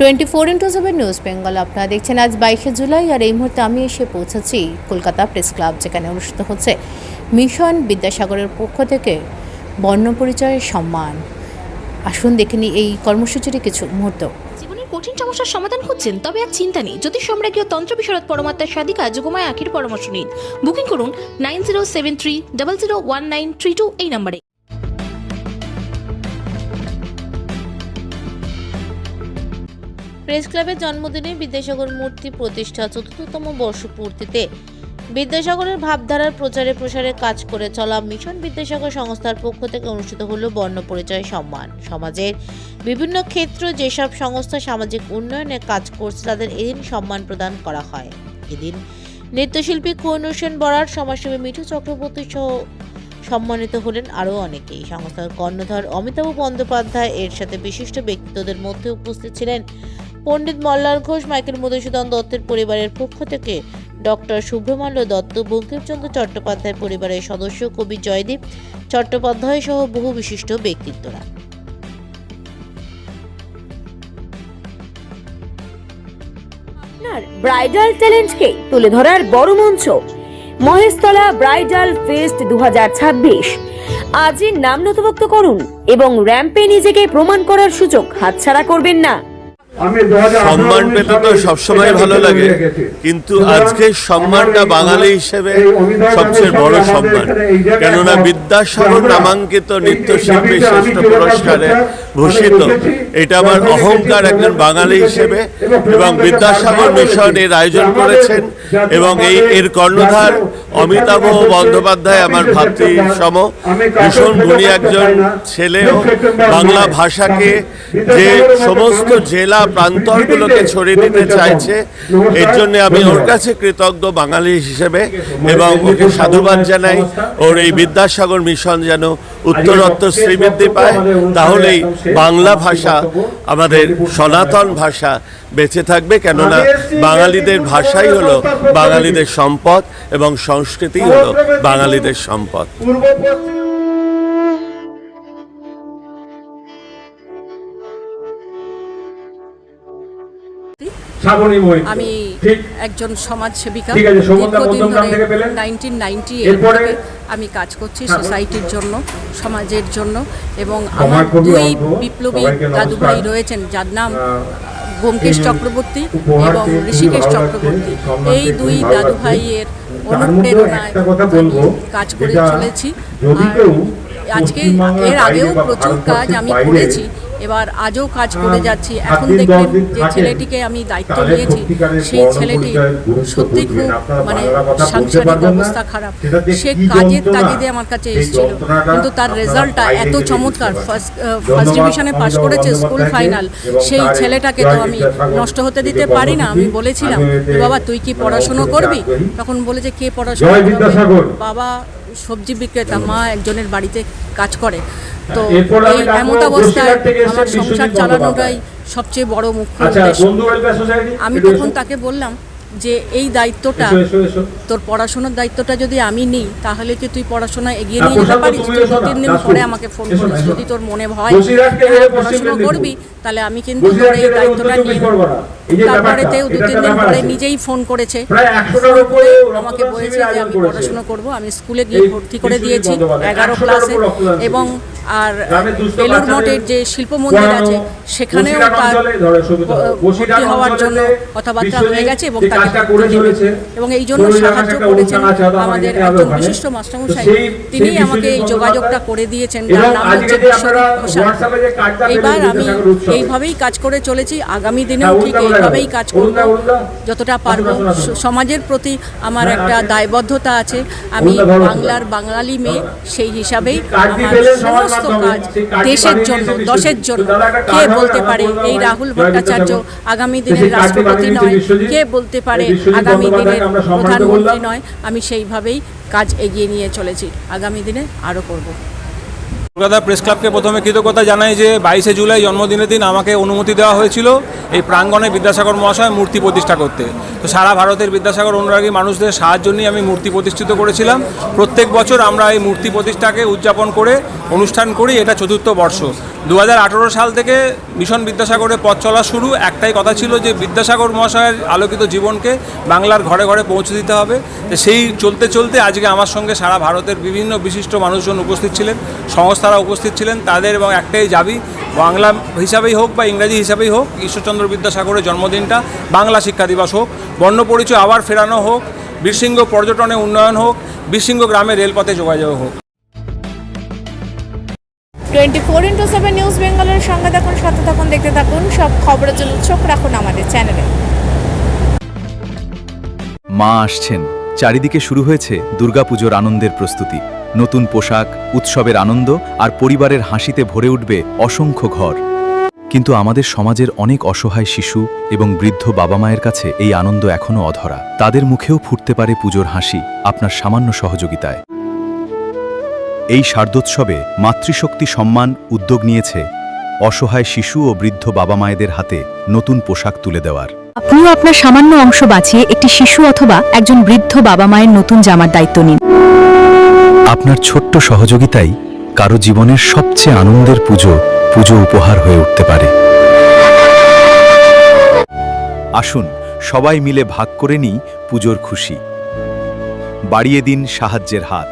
24x7 news Bengal আপনারা দেখছেন। আজ 22শে জুলাই আর এই মুহূর্তে আমি এসে পৌঁছেছি কলকাতা প্রেস ক্লাব, যেখানে অনুষ্ঠিত হচ্ছে মিশন বিদ্যাসাগরের পক্ষ থেকে বর্ণপরিচয়ের সম্মান। আসুন দেখে নিই এই কর্মসূচির কিছু মুহূর্ত। জীবনের কঠিন সমস্যার সমাধান খুঁজছেন? তবে আর চিন্তা নেই। জ্যোতিষ সম্রাজ্ঞী তন্ত্র বিশারদ পরমাত্মার সাধিকা যোগমায়া আখির পরামর্শ নিন। বুকিং করুন 9073001932 এই নম্বরে। প্রেস ক্লাবের জন্মদিনে বিদ্যাসাগর মূর্তি প্রতিষ্ঠা ৪র্থতম বর্ষপূর্তিতে বিদ্যাসাগরের ভাবধারার প্রচারে প্রসারে কাজ করে চলা মিশন বিদ্যাসাগর সংস্থার পক্ষ থেকে অনুষ্ঠিত হলো বর্ণপরিচয় সম্মান। সমাজের বিভিন্ন ক্ষেত্রে যেসব সংস্থা সামাজিক উন্নয়নে কাজ করছে তাদের এদিন সম্মান প্রদান করা হয়। এদিন নৃত্যশিল্পী কোহিনূর সেন বরাড়, সমাজসেবী মিঠু চক্রবর্তী সহ সম্মানিত হলেন আরও অনেকেই। সংস্থার কর্ণধার অমিতাভ বন্দ্যোপাধ্যায় এর সাথে বিশিষ্ট ব্যক্তিত্বদের মধ্যে উপস্থিত ছিলেন পণ্ডিত মল্লার ঘোষ, মাইকেল মধুসূদন দত্তের পরিবারের পক্ষ থেকে ডক্টর শুভ্রমাল্য দত্ত, বঙ্কিমচন্দ্র চট্টোপাধ্যায় পরিবারের সদস্য কবি জয়দীপ চট্টোপাধ্যায় সহ বহু বিশিষ্ট ব্যক্তিত্বরা। আপনার ব্রাইডাল ট্যালেন্টকে তুলে ধরার বড় মঞ্চ মহেশতলা ব্রাইডাল ফেস্ট 2026। আজই নাম নথিভুক্ত করুন এবং র্যাম্পে নিজেকে প্রমাণ করার সুযোগ হাতছাড়া করবেন না। সম্মান পেতে তো সবসময় ভালো লাগে, কিন্তু আজকে সম্মানটা বাঙালি হিসেবে সবচেয়ে বড় সম্মান। কেননা বিদ্যাসাগর নামাঙ্কিত নৃত্যশিল্পী শ্রেষ্ঠ পুরস্কারে ভূষিত, এটা আমার অহংকার একজন বাঙালি হিসেবে। এবং বিদ্যাসাগর মিশন এর আয়োজন করেছেন এবং এর কর্ণধার অমিতাভ বন্দ্যোপাধ্যায় আমার ভাতৃসম, ভীষণ গুণী একজন ছেলেও। বাংলা ভাষাকে যে সমস্ত জেলা প্রান্তরগুলোকে ছড়িয়ে দিতে চাইছে, এর জন্য আমি ওর কাছে কৃতজ্ঞ বাঙালি হিসেবে এবং ওকে সাধুবাদ জানাই। ওর এই বিদ্যাসাগর মিশন যেন উত্তরোত্তর শ্রীবৃদ্ধি পায়, তাহলেই বাংলা ভাষা আমাদের সনাতন ভাষা বেঁচে থাকবে। কেননা বাঙালিদের ভাষাই হলো বাঙালিদের সম্পদ এবং সংস্কৃতি হলো বাঙালিদের সম্পদ। আমি একজন সমাজ সেবিকা। দীর্ঘদিন ধরে 1998 থেকে আমি কাজ করছি সোসাইটির জন্য, সমাজের জন্য। এবং আমার দুই বিপ্লবী দাদু ভাই রয়েছেন, যার নাম ব্যোমকেশ চক্রবর্তী এবং ঋষিকেশ চক্রবর্তী। এই দুই দাদু ভাইয়ের অনুপ্রেরণায় আমি কাজ করে চলেছি। আজকে এর আগেও প্রচুর কাজ আমি করেছি, এবার আজও কাজ করে যাচ্ছি। এখন দেখবেন যে ছেলেটিকে আমি দায়িত্ব নিয়েছি, সেই ছেলেটি সত্যি খুব সাংসারিক অবস্থা খারাপ। সে কাজের তাগিদে আমার কাছে এসেছিল, কিন্তু তার রেজাল্টটা এত চমৎকার, ফার্স্ট ডিভিশনে পাশ করেছে, স্কুল ফাইনাল। সেই ছেলেটাকে তো আমি নষ্ট হতে দিতে পারি না। আমি বলেছিলাম, বাবা তুই কি পড়াশুনো করবি? তখন বলেছে, কে পড়াশোনা করবে? বাবা সবজি বিক্রেতা, মা একজনের বাড়িতে কাজ করে। তো এই এমত অবস্থায় আমার সংসার চালানোটাই সবচেয়ে বড় মুখ্য উদ্দেশ্য। আমি তখন তাকে বললাম যে এই দায়িত্বটা, তোর পড়াশোনার দায়িত্বটা যদি আমি নিই, তাহলে কি তুই পড়াশোনা এগিয়ে নিয়ে যেতে পারিস? তুই 2-3 দিন পরে আমাকে ফোন করিস, যদি তোর মনে হয় পড়াশোনা করবি, তাহলে আমি কিন্তু তোর এই দায়িত্বটা নিয়ে নেব। তারপরেতেও 2-3 দিন পরে নিজেই ফোন করেছে, আমাকে বলেছে যে আমি পড়াশোনা করব। আমি স্কুলে গিয়ে ভর্তি করে দিয়েছি 11 ক্লাসে। এবং আর বেলুর মঠের যে শিল্প মন্দির আছে, সেখানেও তার ভর্তি হওয়ার জন্য কথাবার্তা হয়ে গেছে এবং তাকে এবং এই জন্য সাহায্য করেছেন আমাদের একজন বিশিষ্ট মাস্টারমশাই। তিনি আমাকে এই যোগাযোগটা করে দিয়েছেন, যার নাম হচ্ছে বিশ্বজিৎ ঘোষাল। এইবার আমি এইভাবেই কাজ করে চলেছি, আগামী দিনেও ঠিক এইভাবেই কাজ করব যতটা পারব। সমাজের প্রতি আমার একটা দায়বদ্ধতা আছে। আমি বাংলার বাঙালি মেয়ে, সেই হিসাবেই আমার সমস্ত কাজ দেশের জন্য, দশের জন্য। কে বলতে পারে এই রাহুল ভট্টাচার্য আগামী দিনের রাষ্ট্রপতি নয়? কে বলতে পারে আগামী দিনের প্রধানমন্ত্রী নয়? আমি সেইভাবেই কাজ এগিয়ে নিয়ে চলেছি, আগামী দিনে আরও করব। কলকাতা প্রেস ক্লাবকে প্রথমে কৃতজ্ঞতা জানাই যে 22শে জুলাই জন্মদিনের দিন আমাকে অনুমতি দেওয়া হয়েছিল এই প্রাঙ্গণে বিদ্যাসাগর মহাশয় মূর্তি প্রতিষ্ঠা করতে। তো সারা ভারতের বিদ্যাসাগর অনুরাগী মানুষদের সাহায্য নিয়ে আমি মূর্তি প্রতিষ্ঠিত করেছিলাম। প্রত্যেক বছর আমরা এই মূর্তি প্রতিষ্ঠাকে উদযাপন করে অনুষ্ঠান করি, এটা 4র্থ বর্ষ। 2018 সাল থেকে মিশন বিদ্যাসাগরের পথ চলা শুরু। একটাই কথা ছিল যে বিদ্যাসাগর মহাশয়ের আলোকিত জীবনকে বাংলার ঘরে ঘরে পৌঁছে দিতে হবে। তো সেই চলতে চলতে আজকে আমার সঙ্গে সারা ভারতের বিভিন্ন বিশিষ্ট মানুষজন উপস্থিত ছিলেন, সংস্থারা উপস্থিত ছিলেন। তাদের এবং একটাই দাবি, বাংলা হিসাবেই হোক বা ইংরাজি হিসাবেই হোক, ঈশ্বরচন্দ্র বিদ্যাসাগরের জন্মদিনটা বাংলা শিক্ষা দিবস হোক, বর্ণপরিচয় আবার ফেরানো হোক, বীরসিংহ পর্যটনে উন্নয়ন হোক, বীরসিংহ গ্রামে রেলপথে যোগাযোগ হোক। 24x7 নিউজ বেঙ্গলের সঙ্গে থাকুন, সাথে থাকুন, দেখতে থাকুন। সব খবরের জন্য চোখ রাখুন আমাদের চ্যানেলে। মা আসছেন, চারিদিকে শুরু হয়েছে দুর্গাপুজোর আনন্দের প্রস্তুতি। নতুন পোশাক, উৎসবের আনন্দ আর পরিবারের হাসিতে ভরে উঠবে অসংখ্য ঘর। কিন্তু আমাদের সমাজের অনেক অসহায় শিশু এবং বৃদ্ধ বাবা মায়ের কাছে এই আনন্দ এখনও অধরা। তাদের মুখেও ফুটতে পারে পুজোর হাসি আপনার সামান্য সহযোগিতায়। এই শারদোৎসবে মাতৃশক্তি সম্মান উদ্যোগ নিয়েছে অসহায় শিশু ও বৃদ্ধ বাবা মায়েদের হাতে নতুন পোশাক তুলে দেওয়ার। আপনিও আপনার সামান্য অংশ বাঁচিয়ে একটি শিশু অথবা একজন বৃদ্ধ বাবা মায়ের নতুন জামার দায়িত্ব নিন। আপনার ছোট্ট সহযোগিতাই কারো জীবনের সবচেয়ে আনন্দের পুজো উপহার হয়ে উঠতে পারে। আসুন সবাই মিলে ভাগ করে নিই পুজোর খুশি। বাড়িয়ে দিন সাহায্যের হাত।